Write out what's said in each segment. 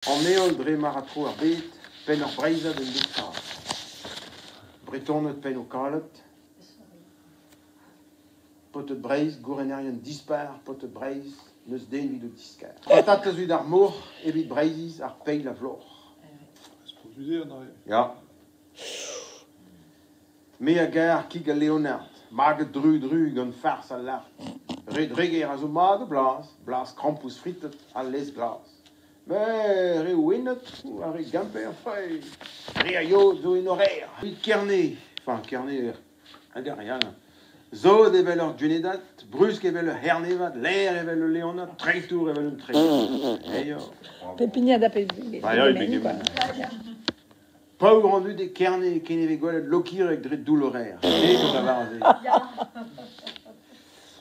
En eol dre maratro ar bet, pen ar breizad en dekar. Bretonnet pen o kalet. Potet breiz, gourenerien dispar, potet breiz, neus den vid o diskar. Patat a zud ar mor, evit breiziz ar peil a vlor. Ja. Me a gar kig a Leonard, maget dru gant fars a lart. Red reger a zo mag blas, blas krampus fritet a les glas. Mais re winnet, ou a re gamper feuille. Re a yo zo en horaire. Vit kerne, enfin kerne, a gar rien. Zo evel ur djunedat, brusk evel ur hernevat, l'air evel ur leonat, treitour evel ur treitour. Eyo. Pépinière d'appel. Bah, ja, pas au rendu des kerne qui n'avait gwalet lokir avec dret doul horaire. Et comme la varze.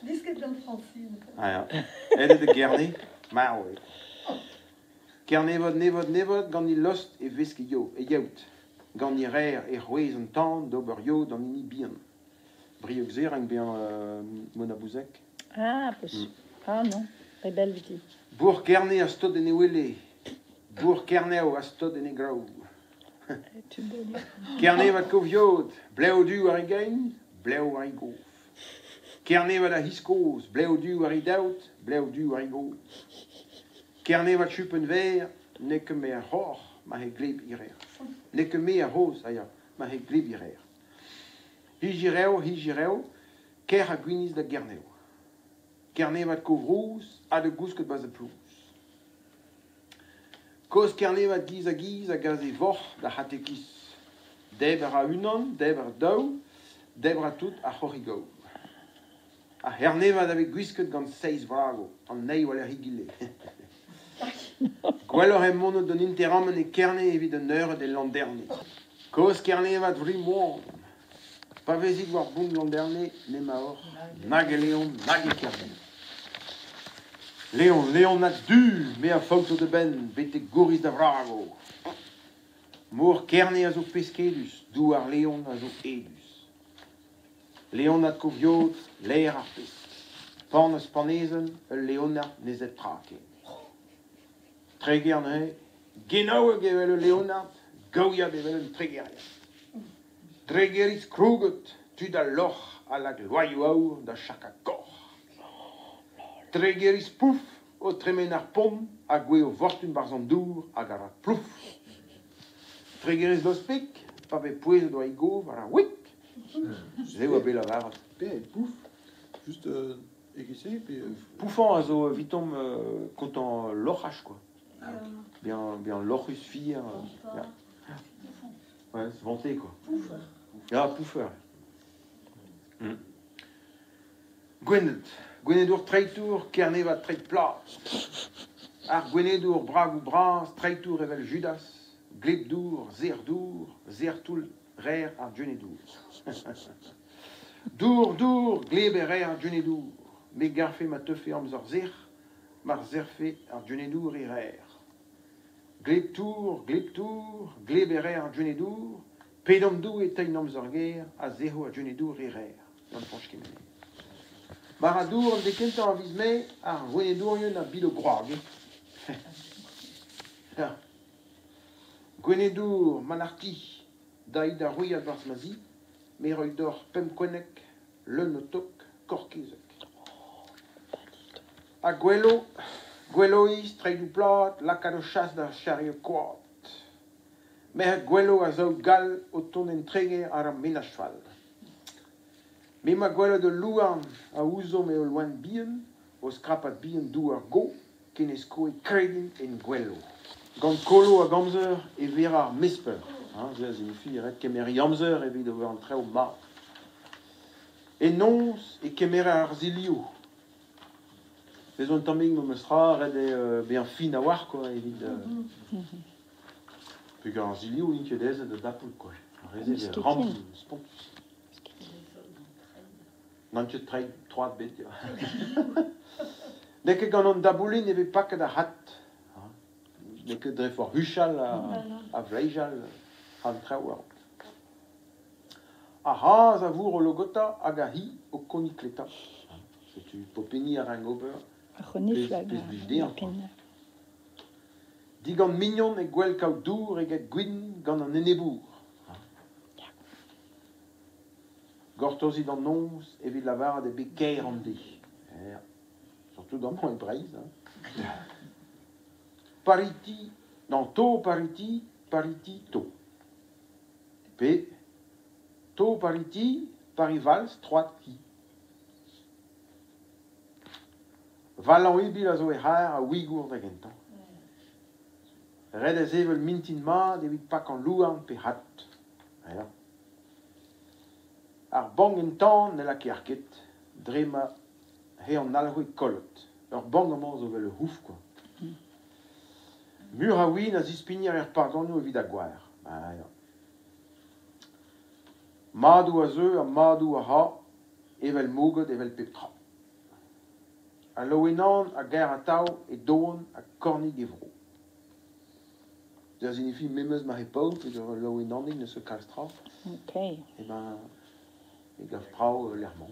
Disket d'en Francine. Ah ja. Elle est de kerne, maar oui. Kerne nevod, gant ni lost e veske yo, e yaout. Gant ni rer e c'hwez an tan, d'ober yo, dan ni bien. Briok zer, ang bien Mona Bouzek. Ah, ah non, très belle viti. Bour kerne a stod en e wele. Bour kerneo a stod en e grau. Kerne vat koviot, bleo du ar e gain, bleo ar e gof. Kerne vat a hiskoz, bleo du ar e daout, bleo du ar e gof. Kerne vat chupen ver, ne que me a hor, ma he gleb irer. Ne que me a hoz, aya, ma he gleb irer. Hijireo, ker a gwiniz da gerneo. Kerne vat kovrous, a de gousket baz a plous. Koz kerne vat giz a gaz e vor da hatekis. Deber a unan, deber dau, deber a tout a c'horigou. A herne vat ave gwisket gant seiz vrago, an nei wale higile. Gwellor em mono don interammen e kerne evit an eur de landerne. Koz kerne vat vrimoan. Pa vezit war boum landerne, ne ma or, nag e leon, nag e kerne. Leon nat du, me a foto de ben, bete gouriz da vrago. Mour kerne a zo peskedus, dou ar leon a zo edus. Leon nat koviot, l'air ar pesk. Pan eus panezen, ul leonard nezet trake. Treger ne, genoeg evel ul leonard, gaouiad evel un tregeria. Tregeris kruget, tud a loch a lag loyou aour da chaka kor. Tregeris pouf, o tremen ar pom, a gwe o vortun barzan dour, a gara plouf. Tregeris dospik, pa ve pouez doa i gov, a wik. Zeo a bel a varat. Pouf, juste éguissé, puis... Poufant a zo vitom kontant lochach, quoi. Ah, okay. Bien lochus fir. Ja. Ouais, c'est vanté, quoi. Pouffer. Ja, pouffer. Gwenedour treitour, kerne va treit plat. Ar gwenedour brag ou bras, treitour evel Judas, glebdour, zertoul, rer ar djunedour. Dour, gleb e rer ar djunedour. Me garfe ma teufe amzor zer, mar zerfe ar djunedour e rer. Glebtour, gleb e rer ar djunedour, pedom dou e tein amzor ger, a zeho ar djunedour e rer. Yon ponch kemene. Maradour an dekentan a vizme ar gwenedourien a bilo groag. Gwenedour manarti daïd a rouiad vars mazi, me roi d'or pem kwenek, le notok korkezek. A gwelois treidou plat, laka o chas da chariot koat. Me a gwelo a zo gal o ton en treger ar a menachval. Me ma gwelo de louan a ouzo me o loan bien, o skrapat bien dou ar go, ken esko e kredin en gwelo. Gant kolo a gamzer e vera ar mesper. Zez en fi ret kemer yamzer evit over an treo ma. E nons e kemer ar zilio. Vezon tammig mo mestra red be an fin a war, quoi, evit. Pug ar zilio in ket ez de dapoul, quoi. Reze de ram spontus. Nantet treid troad bet, ja. Nek gant an daboulin eve paket a hat. Nek dre for huchal a vleijal an traour. A raz a vour o logota hag a hi o konikleta. Setu popeni a reng ober. A choniflag. Pez blij dean. Digant mignon et gwell kao dour et get gwyn gant an enebour. Gortosi dans nons evit lavar de bekeir an di. Surtout dans mon breiz. Pariti, non, to pariti, pariti to. P. To pariti, parivals, 3 ti. Valan ibil a zo e c'har a ouigour da gentan. Red a zevel mintin mat evit pak an louan pe hat. Ar bang en tan ne la kerket, drema he an alroe kolot. Ur bang amant zo vel houf, quoi. Mur a win a zispinir pardonio evit a gwar. Madou a zeu a madou a ha, evel mogot evel petra. A loenan a ger a tau e doon a kornig evro. Ça signifie memeus ma repos, et de loenaning ne se kalstra. Ok. Et ben, et gav prao l'ermant.